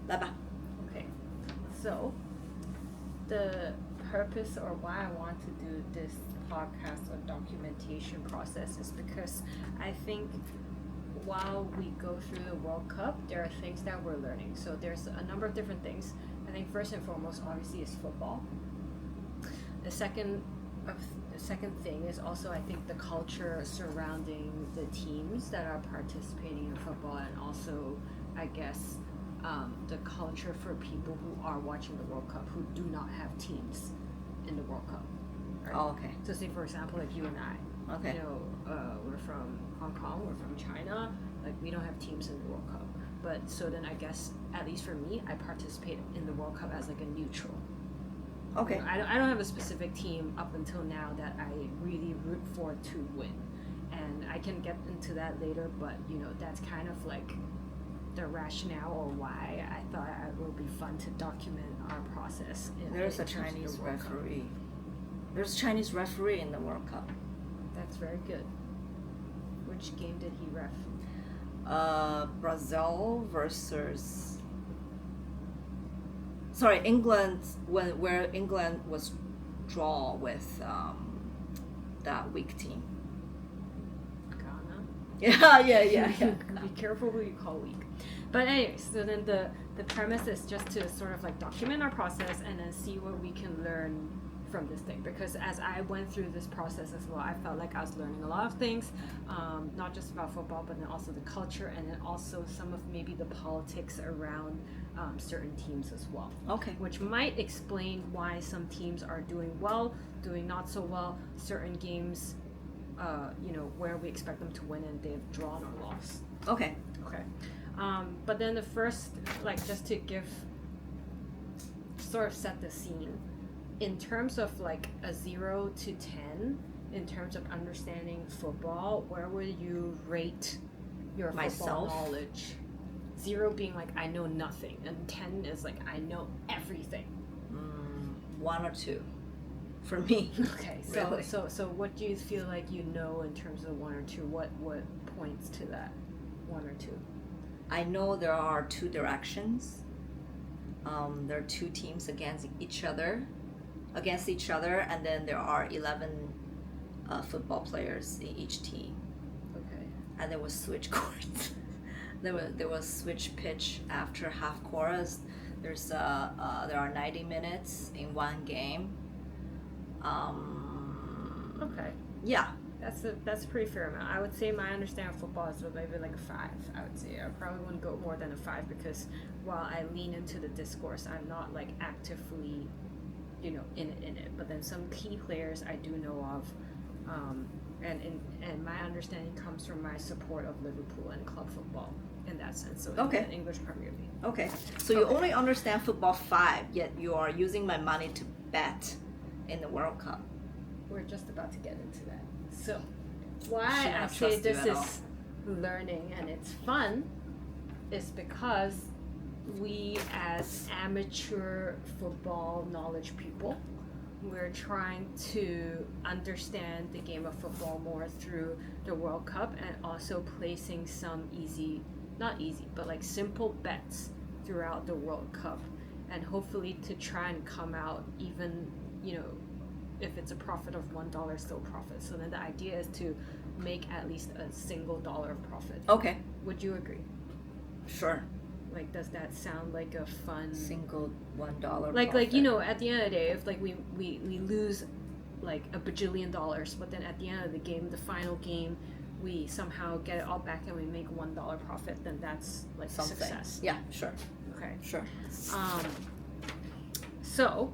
来吧。 Okay, so the purpose or why I want to do this podcast or documentation process is because I think while we go through the World Cup, there are things that we're learning. So there's a number of different things. I think first and foremost, obviously, is football. The second thing is also, I think, the culture surrounding the teams that are participating in football, and also, I guess, the culture for people who are watching the World Cup who do not have teams in the World Cup. Right? Oh, okay. So say, for example, like you and I. Okay. You know, we're from Hong Kong, we're from China, like we don't have teams in the World Cup. But so then I guess, at least for me, I participate in the World Cup as like a neutral. Okay. You know, I don't have a specific team up until now that I really root for to win. And I can get into that later, but you know, that's kind of like the rationale or why I thought it would be fun to document our process. There's a in terms of the Chinese World Cup. referee. There's a Chinese referee in the World Cup. That's very good. Which game did he ref? Brazil versus. Sorry, England. Where England was draw with that weak team. Ghana. Yeah. Be careful who you call weak. But anyways, so then the premise is just to sort of like document our process and then see what we can learn from this thing, because as I went through this process as well, I felt like I was learning a lot of things, not just about football, but then also the culture, and then also some of maybe the politics around certain teams as well. Okay. Which might explain why some teams are doing well, doing not so well, certain games, you know, where we expect them to win and they've drawn or lost. Okay. Okay. But then the first, like, just to give, sort of set the scene, in terms of like a 0 to 10, in terms of understanding football, where would you rate your football knowledge? 0 being like I know nothing, and 10 is like I know everything. 1 or 2, for me. Okay, Really? so what do you feel like you know in terms of 1 or 2? What points to that 1 or 2? I know there are 2 directions. There are 2 teams against each other, and then there are 11 football players in each team. Okay. And there was switch courts. there was switch pitch after half chorus. There are 90 minutes in one game. Okay. Yeah. That's a pretty fair amount. I would say my understanding of football is maybe like a 5. I would say I probably wouldn't go more than a 5, because while I lean into the discourse, I'm not like actively, you know, in it. But then some key players I do know of, and my understanding comes from my support of Liverpool and club football in that sense. So Okay. in the English Premier League. Okay. So you only understand football 5, yet you are using my money to bet in the World Cup. We're just about to get into that. So, why Should I not say trust you this at all. is learning and it's fun is because we, as amateur football knowledge people, we're trying to understand the game of football more through the World Cup, and also placing some not easy, but like simple bets throughout the World Cup, and hopefully to try and come out even, you know, if it's a profit of $1, still profit. So then the idea is to make at least a single dollar of profit. Okay. Would you agree? Sure. Like, does that sound like a fun Single $1 like profit. you know, at the end of the day, if like we lose like a bajillion dollars, but then at the end of the game, the final game, we somehow get it all back and we make $1 profit, then that's like Something. success. Yeah, sure. Okay. Sure. So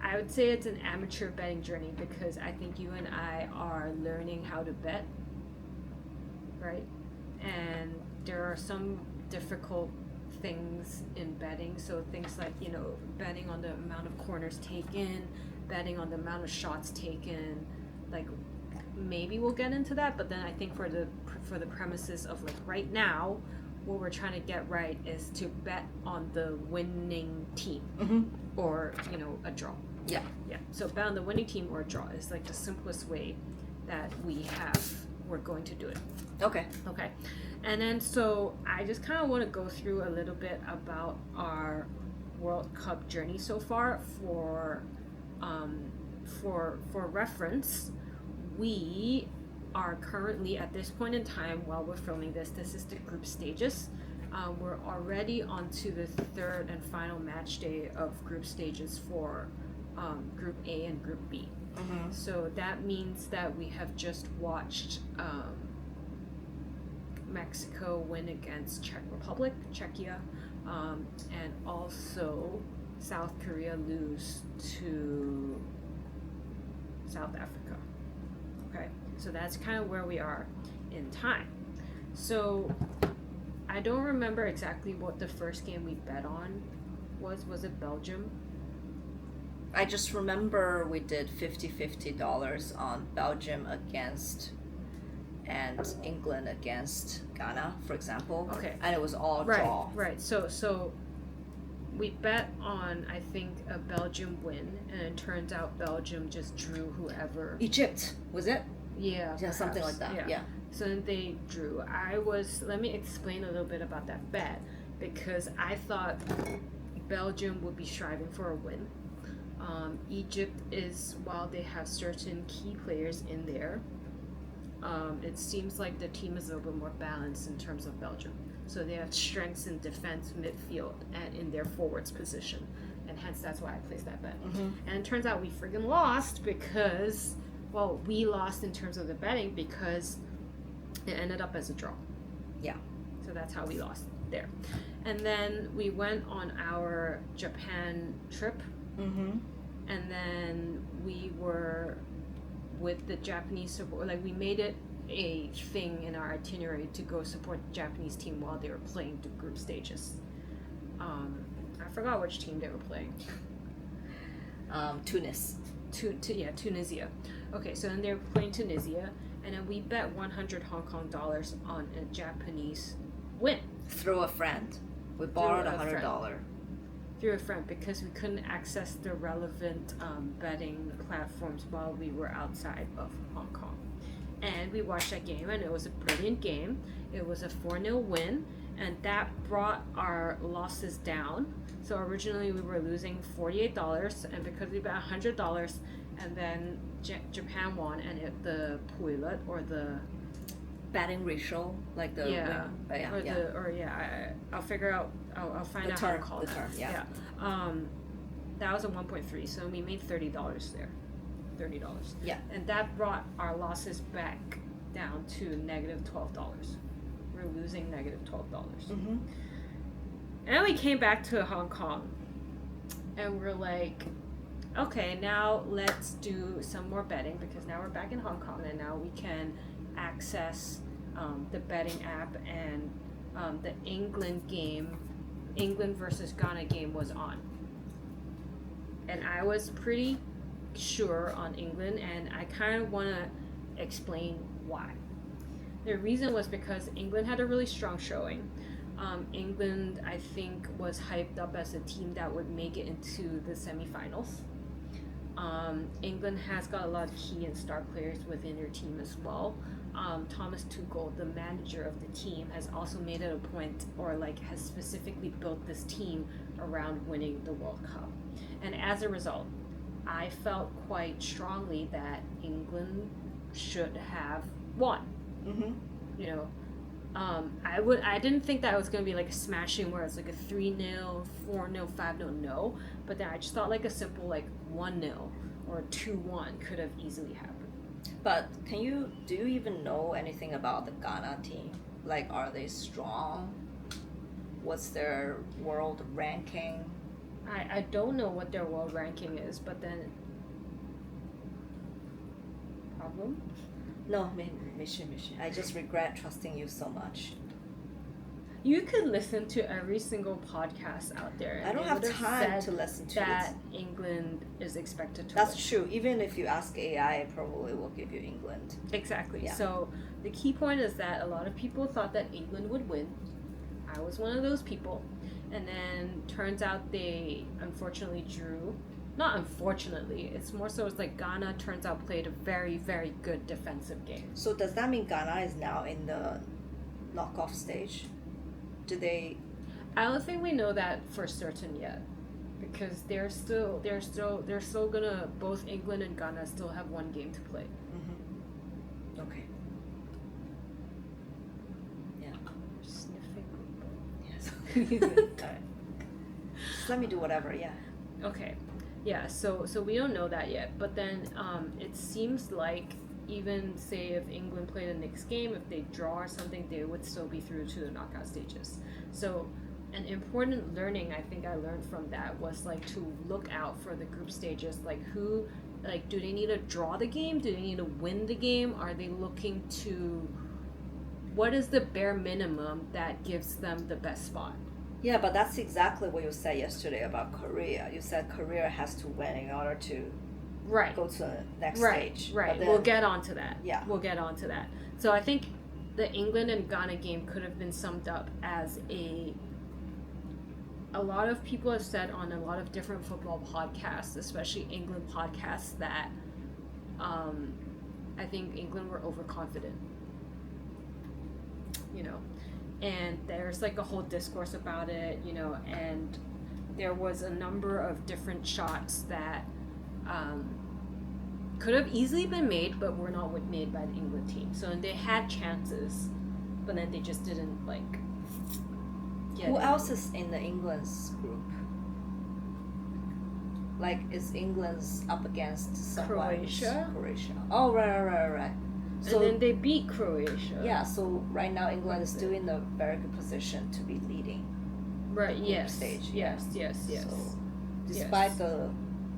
I would say it's an amateur betting journey, because I think you and I are learning how to bet, right? And there are some difficult things in betting. So things like, you know, betting on the amount of corners taken, betting on the amount of shots taken, like maybe we'll get into that. But then I think for the premises of like right now, what we're trying to get right is to bet on the winning team, or, you know, a draw. Yeah. Yeah. So bet on the winning team or a draw is like the simplest way that we're we're going to do it. Okay. Okay. And then so I just kind of want to go through a little bit about our World Cup journey so far for reference. We are currently at this point in time while we're filming this is the group stages. We're already onto the third and final match day of group stages for Group A and Group B. Mm-hmm. So that means that we have just watched Mexico win against Czech Republic, Czechia, and also South Korea lose to South Africa. Okay, so that's kind of where we are in time. So I don't remember exactly what the first game we bet on was. Was it Belgium? I just remember we did $50 on Belgium against and England against Ghana, for example. Okay. And it was all Right, draw. right. So we bet on, I think, a Belgium win, and it turns out Belgium just drew whoever. Egypt, was it? Yeah, Yeah, something perhaps. like that. Yeah. So then they drew. Let me explain a little bit about that bet, because I thought Belgium would be striving for a win. Egypt is, while they have certain key players in there, it seems like the team is a little bit more balanced in terms of Belgium. So they have strengths in defense, midfield, and in their forwards position. And hence that's why I placed that bet. Mm-hmm. And it turns out we friggin' lost because, well, we lost in terms of the betting because it ended up as a draw. Yeah. So that's how we lost there. And then we went on our Japan trip. Mm-hmm. And then we were with the Japanese support, like we made it a thing in our itinerary to go support the Japanese team while they were playing the group stages. I forgot which team they were playing. Tunis. Tunisia. Okay, so then they were playing Tunisia, and then we bet 100 Hong Kong dollars on a Japanese win. Through a friend. We borrowed Through a friend. $100. Through a friend, because we couldn't access the relevant betting platforms while we were outside of Hong Kong. And we watched that game, and it was a brilliant game. It was a 4-0 win, and that brought our losses down. So originally we were losing $48, and because we bet $100, and then Japan won, and the puilat, or the Batting ratio, like the win. I'll figure out. I'll find out how to call the that. term, yeah. That was a 1.3, so we made $30 there. $30. Yeah. And that brought our losses back down to negative $12. We're losing negative $12. Mm-hmm. And then we came back to Hong Kong, and we're like, okay, now let's do some more betting, because now we're back in Hong Kong, and now we can access the betting app, and the England versus Ghana game was on. And I was pretty sure on England, and I kind of want to explain why. The reason was because England had a really strong showing. England, I think, was hyped up as a team that would make it into the semifinals. England has got a lot of key and star players within their team as well. Thomas Tuchel, the manager of the team, has also made it a point, or like has specifically built this team around winning the World Cup. And as a result, I felt quite strongly that England should have won. Mm-hmm. You know, I didn't think that it was going to be like a smashing where it's like a 3-0, 4-0, 5-0, no. But then I just thought like a simple like 1-0 or 2-1 could have easily happened. But do you even know anything about the Ghana team? Like, are they strong? What's their world ranking? I don't know what their world ranking is, but then problem? No, mission. I just regret trusting you so much. You could listen to every single podcast out there. And I don't they have would time said to listen to that it. England is expected to That's win. true. Even if you ask AI, it probably will give you England. Exactly. Yeah. So the key point is that a lot of people thought that England would win. I was one of those people. And then turns out they unfortunately drew not unfortunately, it's more so it's like Ghana turns out played a very, very good defensive game. So does that mean Ghana is now in the knockoff stage? Do they? I don't think we know that for certain yet, because they're still gonna, both England and Ghana still have one game to play. Okay. Yeah. Sniffing. Yes. Alright. Just let me do whatever. Yeah. Okay, yeah. So we don't know that yet, but then it seems like even say if England played the next game, if they draw or something, they would still be through to the knockout stages. So an important learning I think I learned from that was like to look out for the group stages, like who, like do they need to draw the game, do they need to win the game, are they looking to, what is the bare minimum that gives them the best spot? Yeah, but that's exactly what you said yesterday about Korea. You said Korea has to win in order to Right. go to the next Right, stage. right. But then, We'll get onto that. Yeah. We'll get onto that. So I think the England and Ghana game could have been summed up as a lot of people have said on a lot of different football podcasts, especially England podcasts, that I think England were overconfident. You know, and there's like a whole discourse about it, you know, and there was a number of different shots that could have easily been made, but were not made by the England team. So they had chances, but then they just didn't like get who it. else is in the England's group? Like, is England's up against someone? Croatia? Croatia. Oh, right. So and then they beat Croatia. yeah, so right now England is still in a very good position to be leading. Right. group Yes. stage, Yes. yeah. Yes. Yes. So, despite the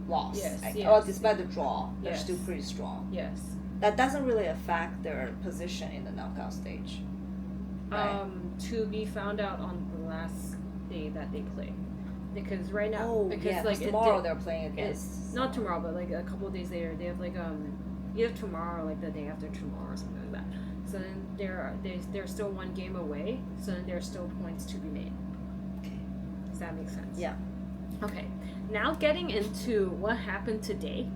loss, Yes, or yes. despite the draw, they're Yes. still pretty strong. Yes. That doesn't really affect their position in the knockout stage. Right. To be found out on the last day that they play, because right now, Oh, because yeah, like tomorrow they're playing against. it's not tomorrow, but like a couple of days later, they have like either tomorrow or like the day after tomorrow or something like that. So then they're still one game away. So then there's still points to be made. Okay. Does that make sense? Yeah. Okay. Now getting into what happened today,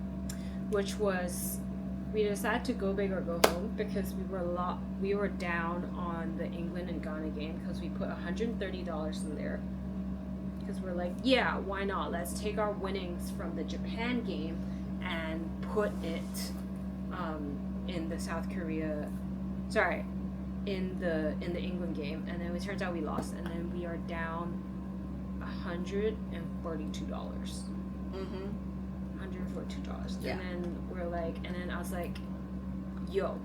which was we decided to go big or go home because we were down on the England and Ghana game because we put $130 in there because we're like, yeah, why not? Let's take our winnings from the Japan game and put it in the South Korea, sorry, in the England game, and then it turns out we lost, and then we are down $142. Mm-hmm. $142. Yeah. And then we're like, and then I was like, yo,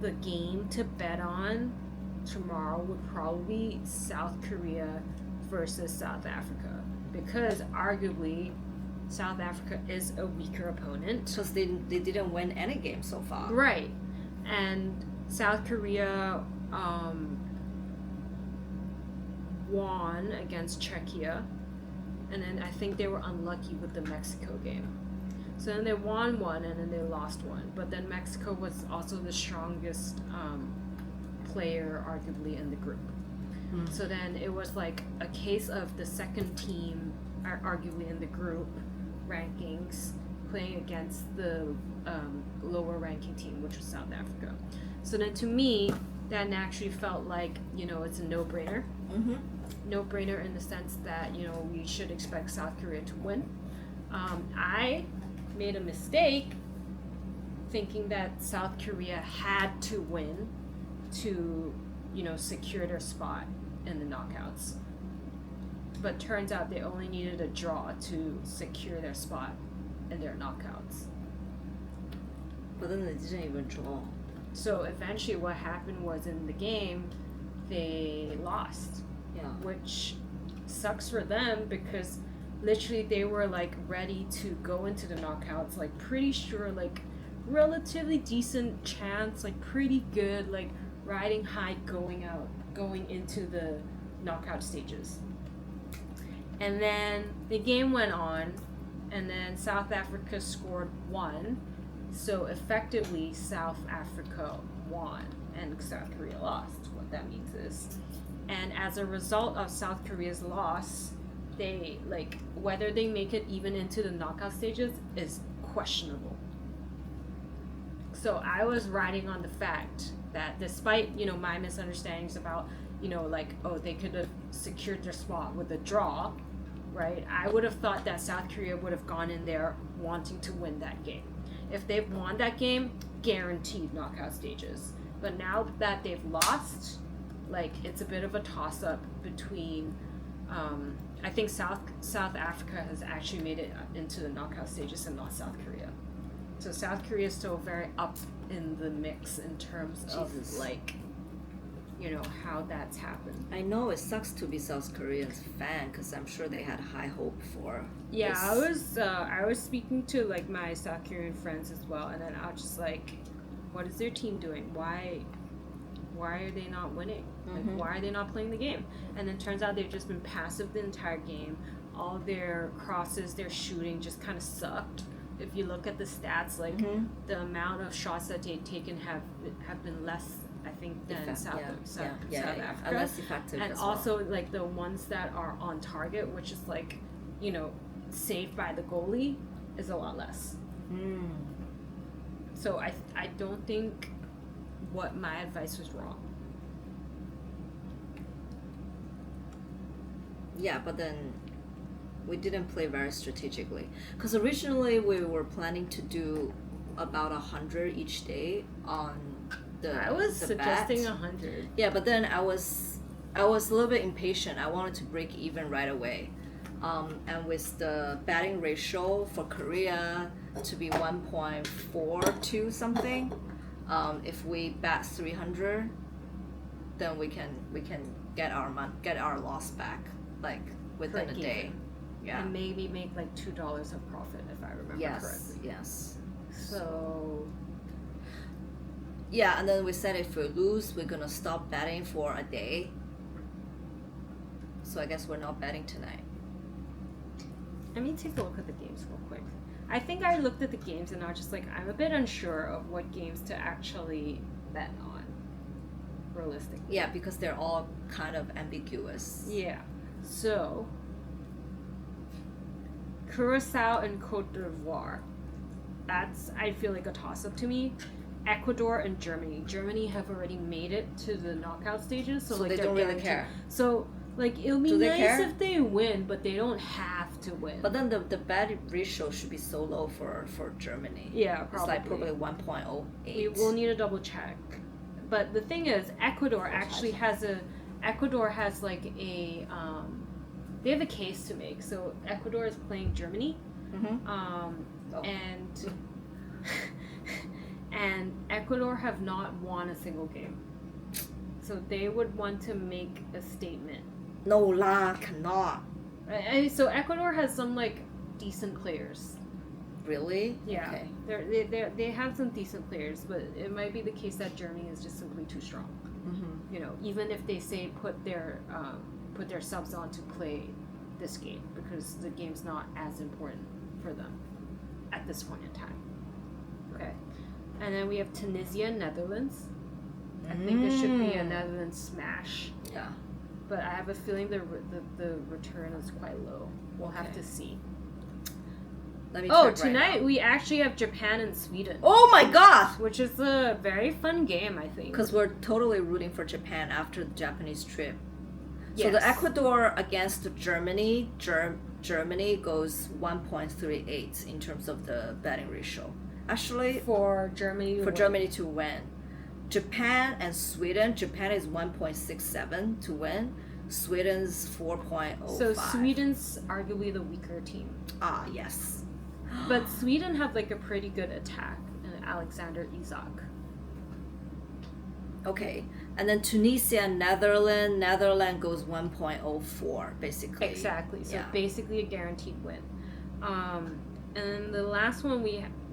the game to bet on tomorrow would probably be South Korea versus South Africa, because arguably South Africa is a weaker opponent. Because they didn't win any game so far. Right. And South Korea won against Czechia, and then I think they were unlucky with the Mexico game. So then they won one and then they lost one. But then Mexico was also the strongest player, arguably, in the group. Mm. So then it was like a case of the second team, arguably in the group rankings, playing against the lower ranking team, which was South Africa. So then to me, that naturally felt like, you know, it's a no-brainer. Mm-hmm. No-brainer in the sense that, you know, we should expect South Korea to win. I made a mistake thinking that South Korea had to win to, you know, secure their spot in the knockouts. But turns out they only needed a draw to secure their spot in their knockouts. But then they didn't even draw. So eventually what happened was in the game, they lost. Yeah. Which sucks for them because literally they were like ready to go into the knockouts, like pretty sure, like relatively decent chance, like pretty good, like riding high going into the knockout stages. And then the game went on, and then South Africa scored 1, so effectively South Africa won and South Korea lost. What that means is, and as a result of South Korea's loss, they like whether they make it even into the knockout stages is questionable. So I was riding on the fact that despite, you know, my misunderstandings about, you know, like, oh, they could have secured their spot with a draw, right? I would have thought that South Korea would have gone in there wanting to win that game. If they've won that game, guaranteed knockout stages. But now that they've lost, like, it's a bit of a toss-up between, I think South Africa has actually made it into the knockout stages and not South Korea. So South Korea is still very up in the mix in terms of like, you know, how that's happened. I know it sucks to be South Korean's fan because I'm sure they had high hope for. Yeah, this. I was speaking to like my South Korean friends as well, and then I was just like, what is their team doing? Why are they not winning? Like, why are they not playing the game? And then turns out they've just been passive the entire game. All their crosses, their shooting just kind of sucked. If you look at the stats, like the amount of shots that they've taken have been less, I think, than South Africa. And less effective And as also well. like the ones that are on target, which is like, you know, saved by the goalie, is a lot less. So I don't think what my advice was wrong. Yeah, but then we didn't play very strategically because originally we were planning to do about 100 each day on the. I was suggesting bet. 100. Yeah, but then I was a little bit impatient. I wanted to break even right away, and with the batting ratio for Korea to be 1.42 something, if we bat 300, then we can get our loss back like within Break a day. even. Yeah. And maybe make like $2 of profit if I remember correctly. Yes. So Yeah, and then we said if we lose, we're gonna stop betting for a day. So I guess we're not betting tonight. let me take a look at the games real quick. I think I looked at the games and I was just like, I'm a bit unsure of what games to actually bet on, realistically. Yeah, because they're all kind of ambiguous. Yeah. So, Curacao and Cote d'Ivoire. That's, I feel like, a toss-up to me. Ecuador and Germany. Germany have already made it to the knockout stages, so like they they're don't really guaranteed. care. So, like, it'll be Do they nice care? if they win, but they don't have to win. But then the bet ratio should be so low for Germany. Yeah, It's like probably 1.08. We will need a double check. But the thing is, Ecuador actually has like a they have a case to make. So Ecuador is playing Germany, and Ecuador have not won a single game. So they would want to make a statement. No lah, cannot. So Ecuador has some like decent players. Really? Yeah, Okay. they have some decent players, but it might be the case that Germany is just simply too strong. You know, even if they say put their subs on to play this game, because the game's not as important for them at this point in time. Okay, and then we have Tunisia, Netherlands. I think it should be a Netherlands smash, Yeah. but I have a feeling the return is quite low. We'll have to see. Let me Oh, check right tonight now. we actually have Japan and Sweden. Oh my god! Which is a very fun game, I think. Because we're totally rooting for Japan after the Japanese trip. So Yes. the Ecuador against Germany, Germany goes 1.38 in terms of the betting ratio. Actually, for Germany to for win. Germany to win. Japan and Sweden, Japan is 1.67 to win. Sweden's 4.05. So Sweden's arguably the weaker team. Ah, yes. But Sweden have like a pretty good attack in Alexander Isak. Okay. And then Tunisia, Netherlands goes 1.04 basically. Exactly. So Yeah. basically a guaranteed win. And then the last one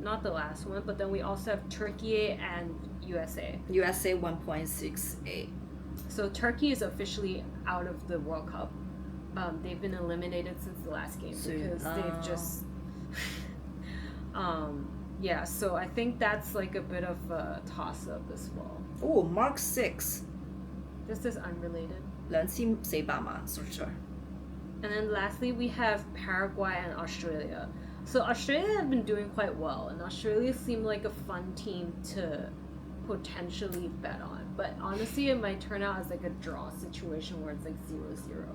not the last one, but then we also have Turkey and USA. USA 1.68. So Turkey is officially out of the World Cup. They've been eliminated since the last game because they've just yeah, so I think that's like a bit of a toss-up as well. Oh, Mark 6. This is unrelated. 人先400萬，是不是？ And then lastly, we have Paraguay and Australia. So Australia have been doing quite well, and Australia seemed like a fun team to potentially bet on. But honestly, it might turn out as like a draw situation where it's like 0-0.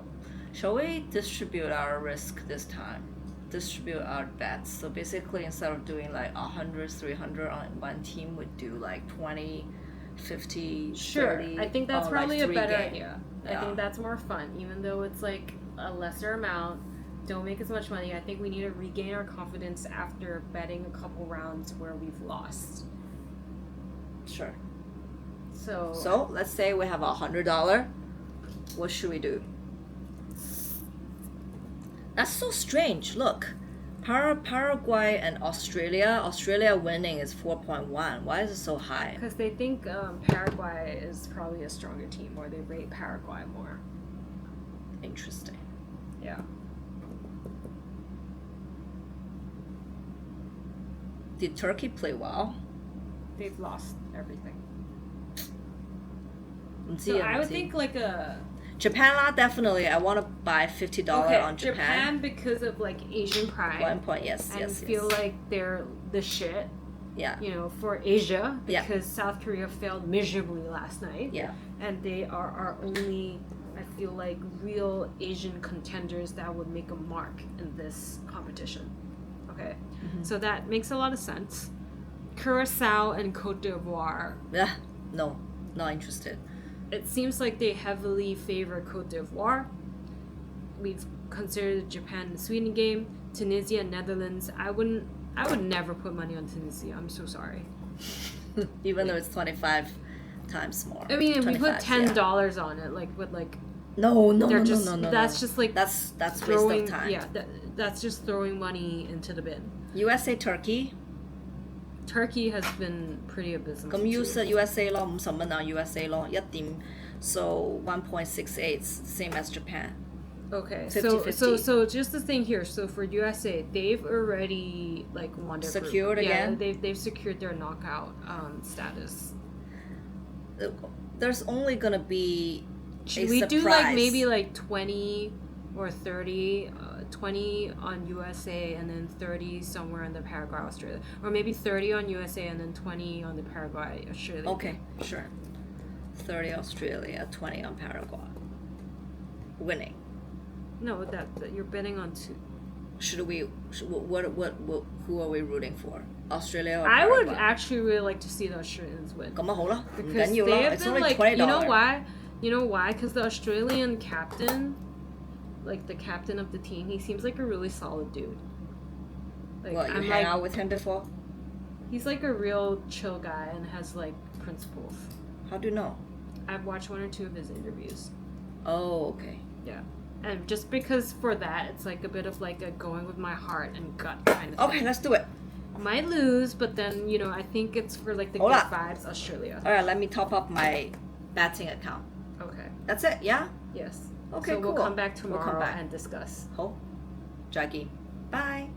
Shall we distribute our risk this time? Distribute our bets. So basically, instead of doing like 100, 300 on one team, we do like 20, 50, Sure, 30. I think that's on, probably like, a better game. idea. Yeah. I think that's more fun, even though it's like a lesser amount. Don't make as much money. I think we need to regain our confidence after betting a couple rounds where we've lost. Sure. So let's say we have $100. What should we do? That's so strange. Look, Paraguay and Australia. Australia winning is 4.1. Why is it so high? because they think Paraguay is probably a stronger team, or they rate Paraguay more. Interesting. Yeah. Did Turkey play well? They've lost everything. Let's So see, I let's would see. think like Japan lah, definitely. I want to buy $50 on Japan because of like Asian pride. 1 point. Yes, and yes, feel yes. like they're the shit, Yeah, for Asia, Yeah. because South Korea failed miserably last night. yeah. And they are our only, I feel like, real Asian contenders that would make a mark in this competition. Okay, Mhm. so that makes a lot of sense. Curacao and Cote d'Ivoire. Yeah, no, not interested. It seems like they heavily favor Cote d'Ivoire. We've considered Japan and Sweden game, Tunisia, Netherlands. I would never put money on Tunisia. I'm so sorry. Even though it's 25 times more. I mean, if we put 25, $10 on it, like with like No, no, they're no, just no, no, no. that's just like that's throwing waste of time. yeah that's just throwing money into the bin. USA Turkey. Turkey has been pretty abysmal. 咁 too. USA 咯，50蚊啊 USA 咯，1點 so 1.68 same as Japan. Okay, 50-50. so just the thing here. So for USA, they've already like won their group. Secured again? Yeah, they've secured their knockout status. There's only gonna be Should a we do like surprise. maybe like 20 or 30, 20 on USA and then 30 somewhere in the Paraguay, Australia, or maybe 30 on USA and then 20 on the Paraguay, Australia. Okay, sure. 30 Australia, 20 on Paraguay. Winning. No, that you're betting on two. What who are we rooting for? Australia or I Paraguay? would actually really like to see the Australians win. 咁啊好啦，唔 Because 緊要 they 啦 have it's been only like, $20. you know why? Because the Australian captain, like the captain of the team, he seems like a really solid dude. Like What, you I'm hang like, out with him before? he's like a real chill guy and has like principles. How do you know? I've watched 1 or 2 of his interviews. Oh, okay. Yeah. And just because for that, it's like a bit of like a going with my heart and gut kind of thing. Okay, let's do it. Might lose, but then, I think it's for like the Hold good up. vibes, Australia. Alright, let me top up my betting account. Okay. That's it, yeah? Yes. Okay, so we'll cool. come back We'll tomorrow come back. and discuss. Ho. Jackie. Bye.